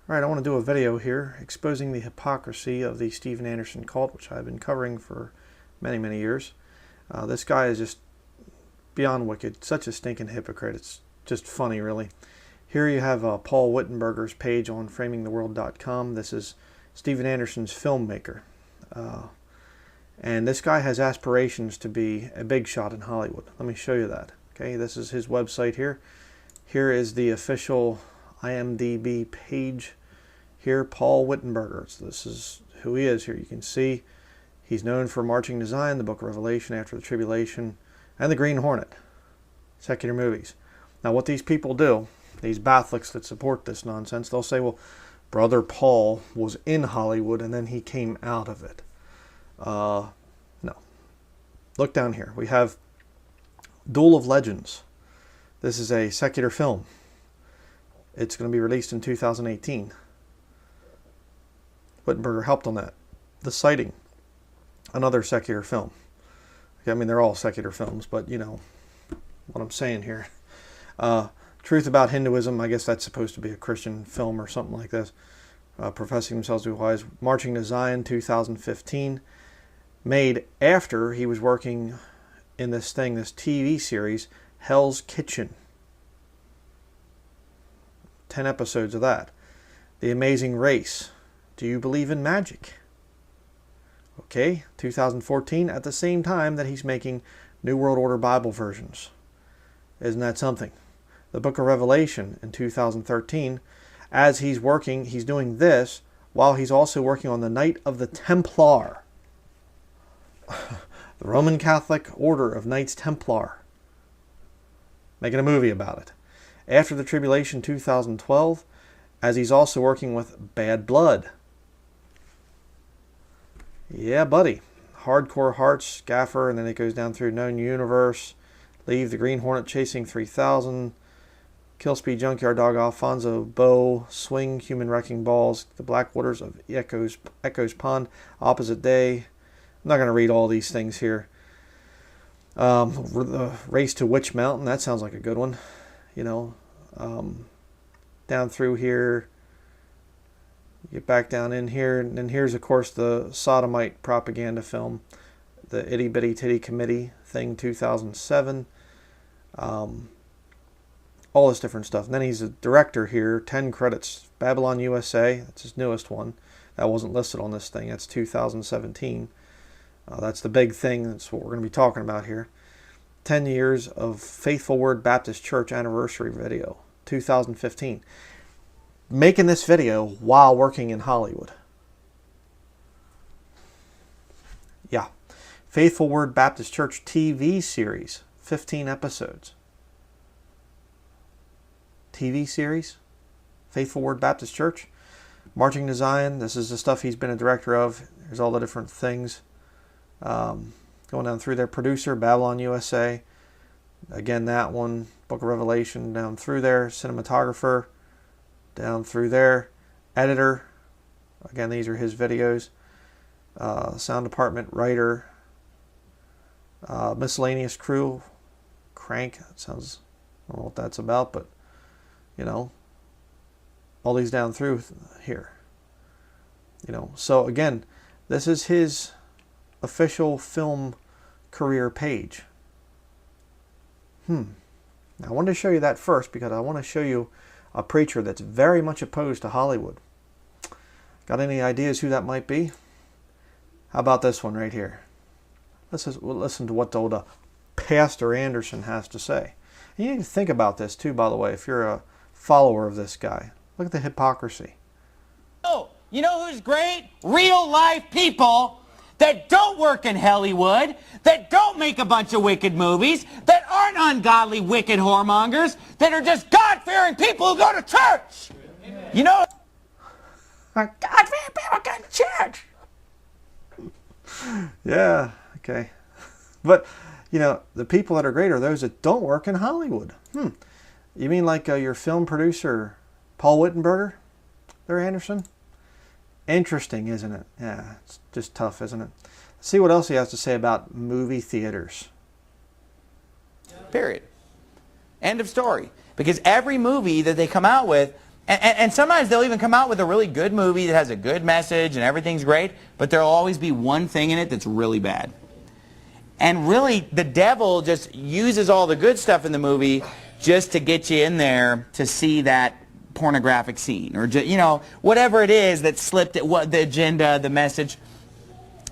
Alright, I want to do a video here exposing the hypocrisy of the Steven Anderson cult, which I've been covering for many, many years. This guy is just beyond wicked, such a stinking hypocrite. It's just funny, really. Here you have Paul Wittenberger's page on framingtheworld.com. This is Steven Anderson's filmmaker. And this guy has aspirations to be a big shot in Hollywood. Let me show you that. Okay, this is his website here. Here is the official IMDb page here, Paul Wittenberger. So this is who he is here. You can see he's known for Marching to Zion, the Book of Revelation, After the Tribulation, and the Green Hornet, secular movies. Now what these people do, these Catholics that support this nonsense, they'll say, well, Brother Paul was in Hollywood and then he came out of it. No. Look down here. We have Duel of Legends. This is a secular film. It's going to be released in 2018. Wittenberger helped on that. The Sighting, another secular film. Okay, I mean, they're all secular films, but you know what I'm saying here. Truth About Hinduism, I guess that's supposed to be a Christian film or something like this. Professing themselves to be wise. Marching to Zion, 2015. Made after he was working in this TV series, Hell's Kitchen. 10 episodes of that. The Amazing Race. Do you believe in magic? Okay, 2014, at the same time that he's making New World Order Bible versions. Isn't that something? The Book of Revelation in 2013, as he's working, he's doing this while he's also working on the Knight of the Templar. The Roman Catholic Order of Knights Templar. Making a movie about it. After the Tribulation 2012, as he's also working with Bad Blood. Yeah, buddy. Hardcore Hearts, Gaffer, and then it goes down through Known Universe, Leave, The Green Hornet, Chasing 3000, Killspeed, Junkyard Dog, Alfonso, Bow, Swing, Human Wrecking Balls, The Black Waters of Echo's Pond, Opposite Day. I'm not going to read all these things here. The Race to Witch Mountain, that sounds like a good one. You know, down through here, get back down in here, and then here's of course the sodomite propaganda film, the Itty Bitty Titty Committee thing, 2007. All this different stuff. And then he's a director here, 10 credits. Babylon USA, that's his newest one. That wasn't listed on this thing. That's 2017. That's the big thing. That's what we're going to be talking about here. 10 years of Faithful Word Baptist Church anniversary video, 2015. Making this video while working in Hollywood. Yeah. Faithful Word Baptist Church TV series, 15 episodes. TV series, Faithful Word Baptist Church. Marching to Zion, this is the stuff he's been a director of. There's all the different things. Going down through there. Producer, Babylon USA. Again, that one. Book of Revelation, down through there. Cinematographer, down through there. Editor, again, these are his videos. Sound department, writer. Miscellaneous crew. Crank, that sounds, I don't know what that's about, but you know, all these down through here. You know, so again, this is his official film career page. Now, I wanted to show you that first because I want to show you a preacher that's very much opposed to Hollywood. Got any ideas who that might be? How about this one right here? Listen to what the old Pastor Anderson has to say. And you need to think about this too, by the way, if you're a follower of this guy. Look at the hypocrisy. Oh, you know who's great? Real life people that don't work in Hollywood, that don't make a bunch of wicked movies, that aren't ungodly, wicked whoremongers, that are just God-fearing people who go to church. Amen. You know, God-fearing people go to church. Yeah, okay. But, you know, the people that are great are those that don't work in Hollywood. You mean like your film producer, Paul Wittenberger, there, Anderson? Interesting, isn't it? Yeah, it's just tough, isn't it? Let's see what else he has to say about movie theaters. Period. End of story. Because every movie that they come out with And sometimes they'll even come out with a really good movie that has a good message and everything's great, but there'll always be one thing in it that's really bad. And really, the devil just uses all the good stuff in the movie just to get you in there to see that pornographic scene, or whatever it is that slipped at what the agenda, the message.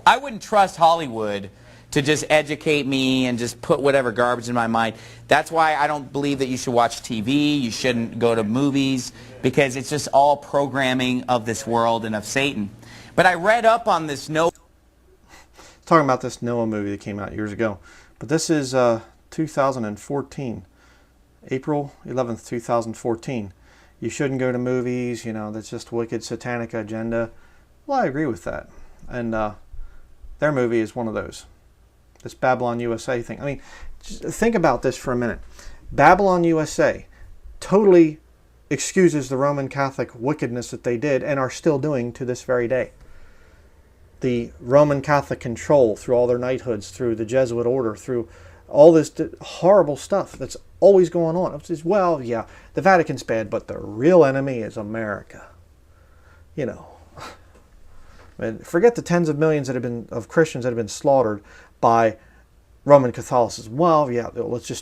I wouldn't trust Hollywood to just educate me and just put whatever garbage in my mind. That's why I don't believe that you should watch TV, you shouldn't go to movies, because it's just all programming of this world and of Satan. But I read up on this talking about this Noah movie that came out years ago. But this is 2014, April 11th, 2014. You shouldn't go to movies, that's just wicked satanic agenda. Well, I agree with that. And their movie is one of those. This Babylon USA thing. I mean, just think about this for a minute. Babylon USA totally excuses the Roman Catholic wickedness that they did and are still doing to this very day. The Roman Catholic control through all their knighthoods, through the Jesuit order, through all this horrible stuff that's always going on. It's just, well, yeah, the Vatican's bad, but the real enemy is America. Forget the tens of millions of Christians that have been slaughtered by Roman Catholicism. Well, yeah,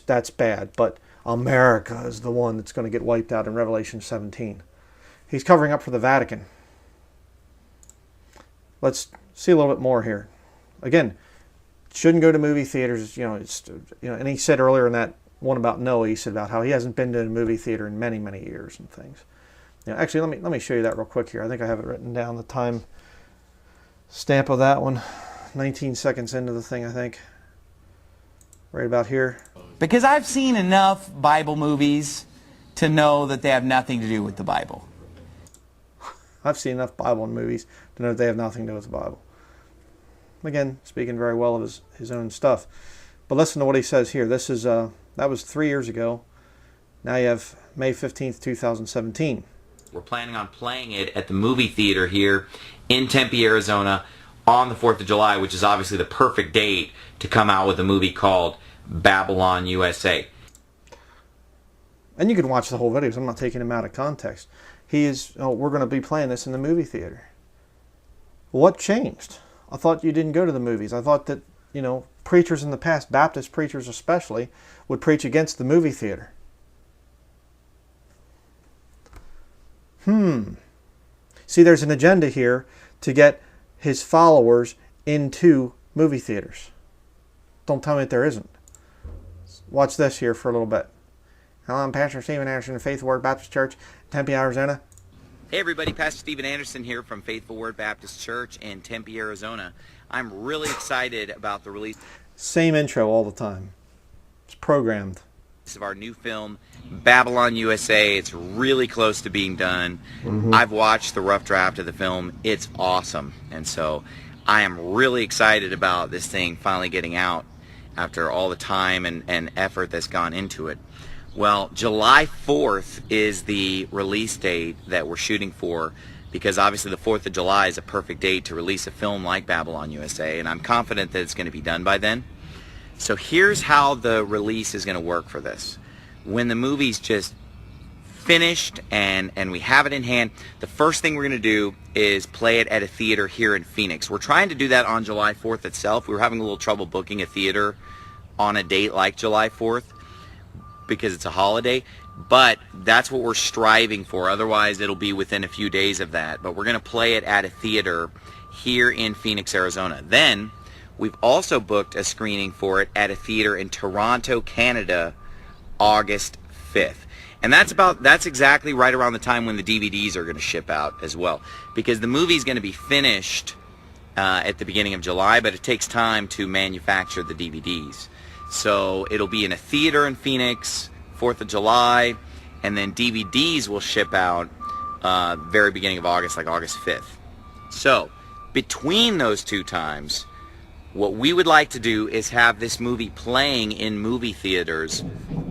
that's bad, but America is the one that's going to get wiped out in Revelation 17. He's covering up for the Vatican. Let's see a little bit more here. Again, shouldn't go to movie theaters. And he said earlier in that one about Noah, he said about how he hasn't been to a movie theater in many, many years and things. Actually, let me show you that real quick here. I think I have it written down, the time stamp of that one. 19 seconds into the thing, I think. Right about here. Because I've seen enough Bible movies to know that they have nothing to do with the Bible. I've seen enough Bible movies to know that they have nothing to do with the Bible. Again, speaking very well of his own stuff. But listen to what he says here. This is that was 3 years ago. Now you have May 15th, 2017. We're planning on playing it at the movie theater here in Tempe, Arizona on the 4th of July, which is obviously the perfect date to come out with a movie called Babylon USA. And you can watch the whole videos. I'm not taking him out of context. We're going to be playing this in the movie theater. What changed? I thought you didn't go to the movies. I thought that, preachers in the past, Baptist preachers especially, would preach against the movie theater. See, there's an agenda here to get his followers into movie theaters. Don't tell me that there isn't. Watch this here for a little bit. Hello, I'm Pastor Stephen Anderson of Faithful Word Baptist Church, Tempe, Arizona. Hey everybody, Pastor Stephen Anderson here from Faithful Word Baptist Church in Tempe, Arizona. I'm really excited about the release. Same intro all the time. It's programmed. Of our new film, Babylon USA. It's really close to being done. I've watched the rough draft of the film. It's awesome. And so I am really excited about this thing finally getting out after all the time and effort that's gone into it. Well, July 4th is the release date that we're shooting for, because obviously the 4th of July is a perfect date to release a film like Babylon USA, and I'm confident that it's going to be done by then. So here's how the release is going to work for this. When the movie's just finished and we have it in hand, the first thing we're going to do is play it at a theater here in Phoenix. We're trying to do that on July 4th itself. We were having a little trouble booking a theater on a date like July 4th because it's a holiday, but that's what we're striving for. Otherwise, it'll be within a few days of that. But we're going to play it at a theater here in Phoenix, Arizona. Then we've also booked a screening for it at a theater in Toronto, Canada, August 5th. And that's exactly right around the time when the DVDs are going to ship out as well. Because the movie's going to be finished at the beginning of July, but it takes time to manufacture the DVDs. So it'll be in a theater in Phoenix, 4th of July, and then DVDs will ship out very beginning of August, like August 5th. So between those two times, what we would like to do is have this movie playing in movie theaters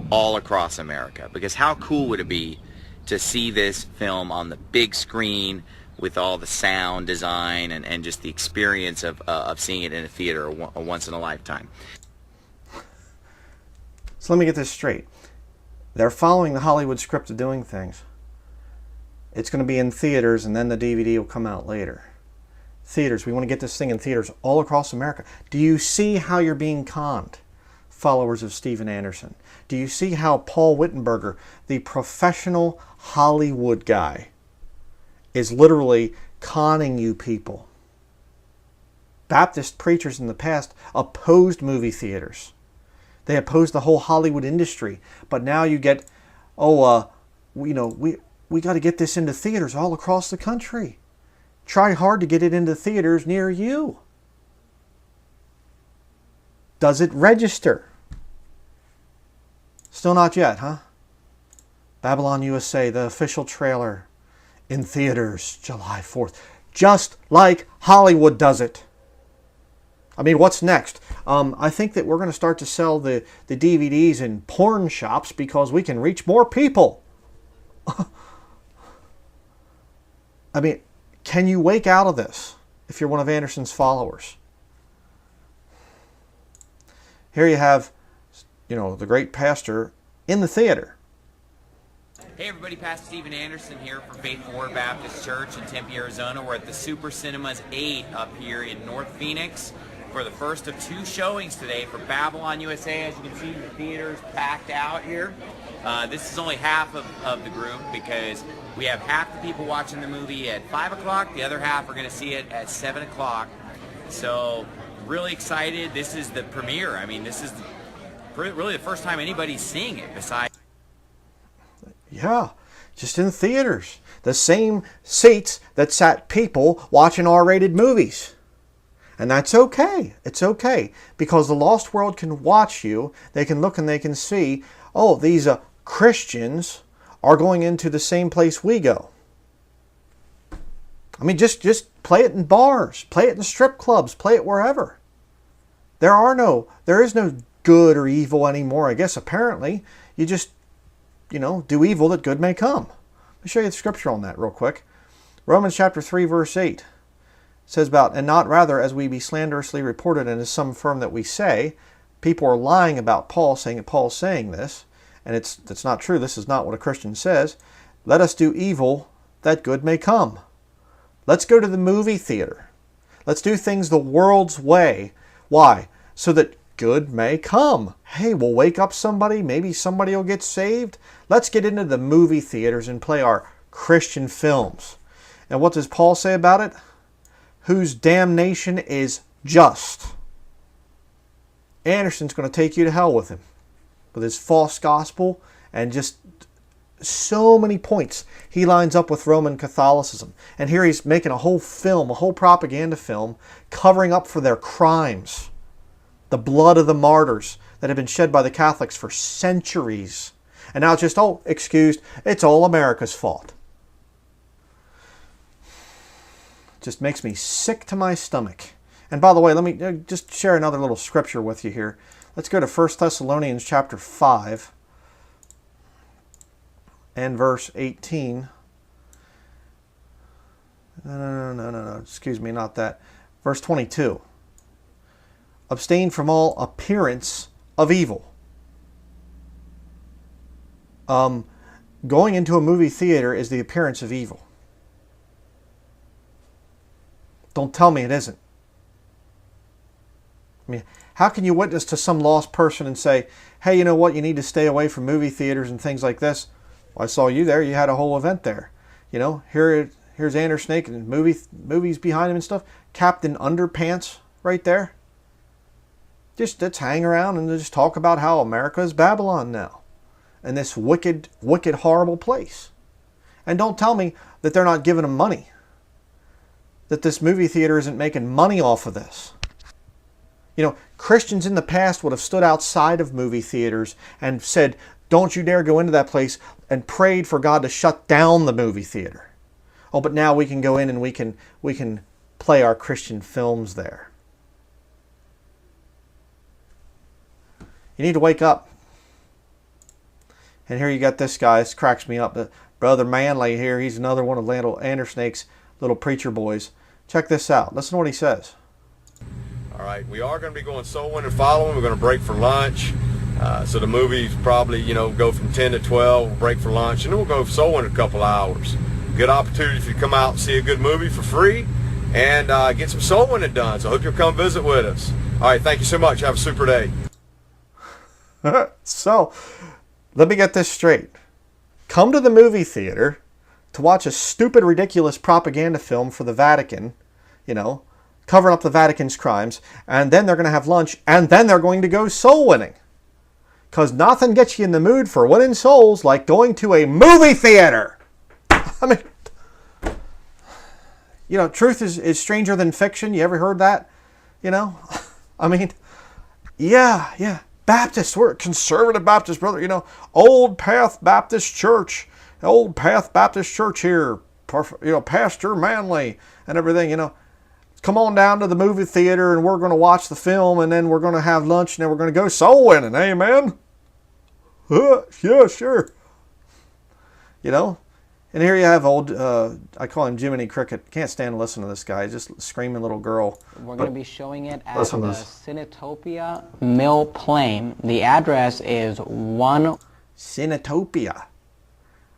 all across America. Because how cool would it be to see this film on the big screen with all the sound design and just the experience of seeing it in a theater a once in a lifetime. So let me get this straight. They're following the Hollywood script of doing things. It's going to be in theaters, and then the DVD will come out later. Theaters. We want to get this thing in theaters all across America. Do you see how you're being conned, followers of Steven Anderson? Do you see how Paul Wittenberger, the professional Hollywood guy, is literally conning you people? Baptist preachers in the past opposed movie theaters. They opposed the whole Hollywood industry. But now you get, we got to get this into theaters all across the country. Try hard to get it into theaters near you. Does it register? Still not yet, huh? Babylon USA, the official trailer, in theaters July 4th. Just like Hollywood does it. I mean, what's next? I think that we're going to start to sell the DVDs in porn shops because we can reach more people. I mean, can you wake out of this if you're one of Anderson's followers? Here you have, the great pastor in the theater. Hey everybody, Pastor Steven Anderson here from Faithful Word Baptist Church in Tempe, Arizona. We're at the Super Cinemas 8 up here in North Phoenix for the first of 2 showings today for Babylon USA. As you can see, the theater's packed out here. This is only half of the group because we have half the people watching the movie at 5 o'clock. The other half are going to see it at 7 o'clock. So really excited. This is the premiere. I mean, this is really the first time anybody's seeing it besides... Yeah, just in theaters. The same seats that sat people watching R-rated movies. And that's okay. It's okay. Because the lost world can watch you. They can look and they can see, oh, these Christians are going into the same place we go. I mean, just play it in bars. Play it in strip clubs. Play it wherever. There is no good or evil anymore, I guess, apparently. You just, do evil that good may come. Let me show you the scripture on that real quick. Romans chapter 3, verse 8 says about, and not rather as we be slanderously reported, and as some affirm that we say. People are lying about Paul, saying that Paul's saying this, and that's not true. This is not what a Christian says. Let us do evil that good may come. Let's go to the movie theater. Let's do things the world's way. Why? So that good may come. Hey, we'll wake up somebody. Maybe somebody will get saved. Let's get into the movie theaters and play our Christian films. And what does Paul say about it? Whose damnation is just. Anderson's going to take you to hell with him. With his false gospel and just so many points he lines up with Roman Catholicism. And here he's making a whole film, a whole propaganda film, covering up for their crimes. The blood of the martyrs that have been shed by the Catholics for centuries. And now it's just, excused, it's all America's fault. Just makes me sick to my stomach. And by the way, let me just share another little scripture with you here. Let's go to 1 Thessalonians chapter 5 and verse 18. No. Excuse me, not that. Verse 22. Abstain from all appearance of evil. Going into a movie theater is the appearance of evil. Don't tell me it isn't. I mean, how can you witness to some lost person and say, hey, you know what, you need to stay away from movie theaters and things like this? Well, I saw you there. You had a whole event there. Here's Anders Snake and movies behind him and stuff. Captain Underpants right there. Let's hang around and just talk about how America is Babylon now. And this wicked, wicked, horrible place. And don't tell me that they're not giving them money. That this movie theater isn't making money off of this. Christians in the past would have stood outside of movie theaters and said, don't you dare go into that place, and prayed for God to shut down the movie theater. Oh, but now we can go in and we can play our Christian films there. You need to wake up. And here you got this guy. This cracks me up. Brother Manley here. He's another one of Andersnake's little preacher boys. Check this out. Listen to what he says. All right, we are going to be going soul winning and following. We're going to break for lunch. So the movies probably, go from 10 to 12. We'll break for lunch, and then we'll go soul winning a couple hours. good opportunity for you to come out and see a good movie for free and get some soul winning done. So I hope you'll come visit with us. All right, thank you so much. Have a super day. So, let me get this straight. Come to the movie theater to watch a stupid, ridiculous propaganda film for the Vatican, you know, covering up the Vatican's crimes, and then they're going to have lunch, and then they're going to go soul winning. Because nothing gets you in the mood for winning souls like going to a movie theater. I mean, you know, truth is stranger than fiction. You ever heard that? You know? I mean, yeah. Baptists, we're conservative Baptist, brother. You know, Old Path Baptist Church. Old Path Baptist Church here. You know, Pastor Manley and everything, you know. Come on down to the movie theater and we're going to watch the film and then we're going to have lunch and then we're going to go soul winning. Amen? Yeah, sure. You know? And here you have old, I call him Jiminy Cricket. Can't stand to listen to this guy. Just screaming little girl. We're going to be showing it at the Cinetopia Mill Plain. The address is 1... Cinetopia.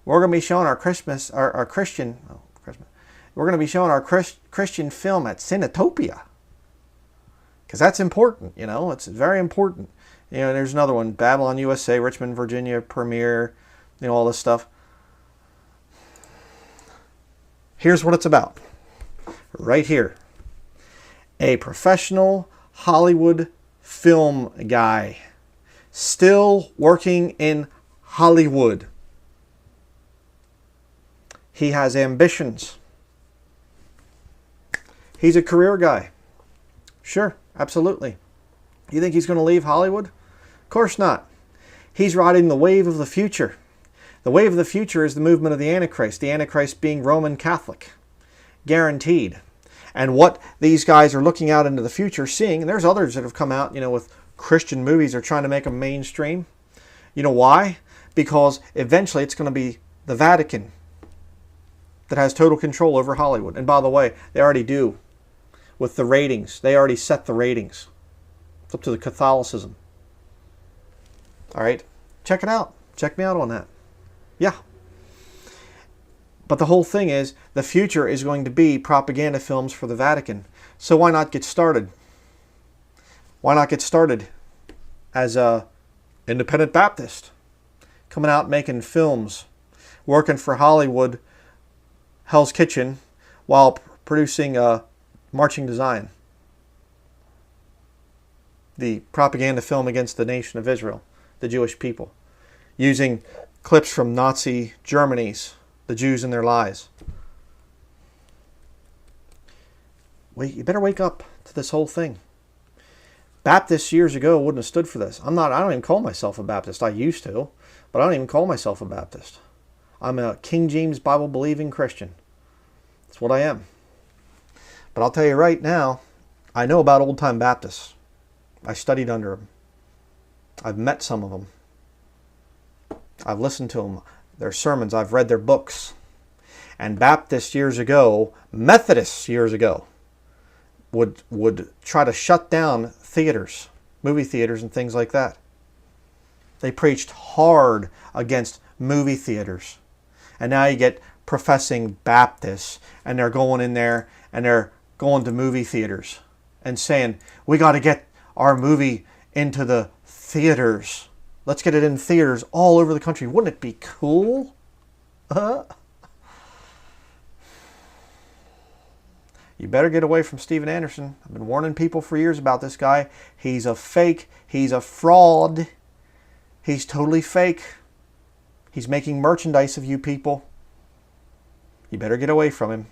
We're going to be showing our Christmas, our Christian, Christmas. We're going to be showing our Christian film at Cinetopia. Because that's important, you know. It's very important. You know, there's another one, Babylon, USA, Richmond, Virginia, premiere, you know, all this stuff. Here's what it's about. Right here. A professional Hollywood film guy. Still working in Hollywood. He has ambitions. He's a career guy. Sure, absolutely. You think he's going to leave Hollywood? Of course not. He's riding the wave of the future. The wave of the future is the movement of the Antichrist. The Antichrist being Roman Catholic. Guaranteed. And what these guys are looking out into the future seeing, and there's others that have come out, you know, with Christian movies they're trying to make them mainstream. You know why? Because eventually it's going to be the Vatican that has total control over Hollywood. And by the way, they already do with the ratings. They already set the ratings. It's up to the Catholicism. All right? Check it out. Check me out on that. Yeah. But the whole thing is, the future is going to be propaganda films for the Vatican. So why not get started? Why not get started as a independent Baptist? Coming out making films, working for Hollywood, Hell's Kitchen, while producing Marching to Zion, the propaganda film against the nation of Israel, the Jewish people, using clips from Nazi Germany's The Jews and Their Lies. Wait, you better wake up to this whole thing. Baptists years ago wouldn't have stood for this. I don't even call myself a Baptist. I used to, but I don't even call myself a Baptist. I'm a King James Bible believing Christian. That's what I am. But I'll tell you right now, I know about old time Baptists. I studied under them. I've met some of them. I've listened to them, their sermons. I've read their books. And Baptists years ago, Methodists years ago, would try to shut down theaters, movie theaters and things like that. They preached hard against movie theaters. And now you get professing Baptists, and they're going in there and they're going to movie theaters and saying, we got to get our movie into the theaters. Let's get it in theaters all over the country. Wouldn't it be cool? You better get away from Steven Anderson. I've been warning people for years about this guy. He's a fake. He's a fraud. He's totally fake. He's making merchandise of you people. You better get away from him.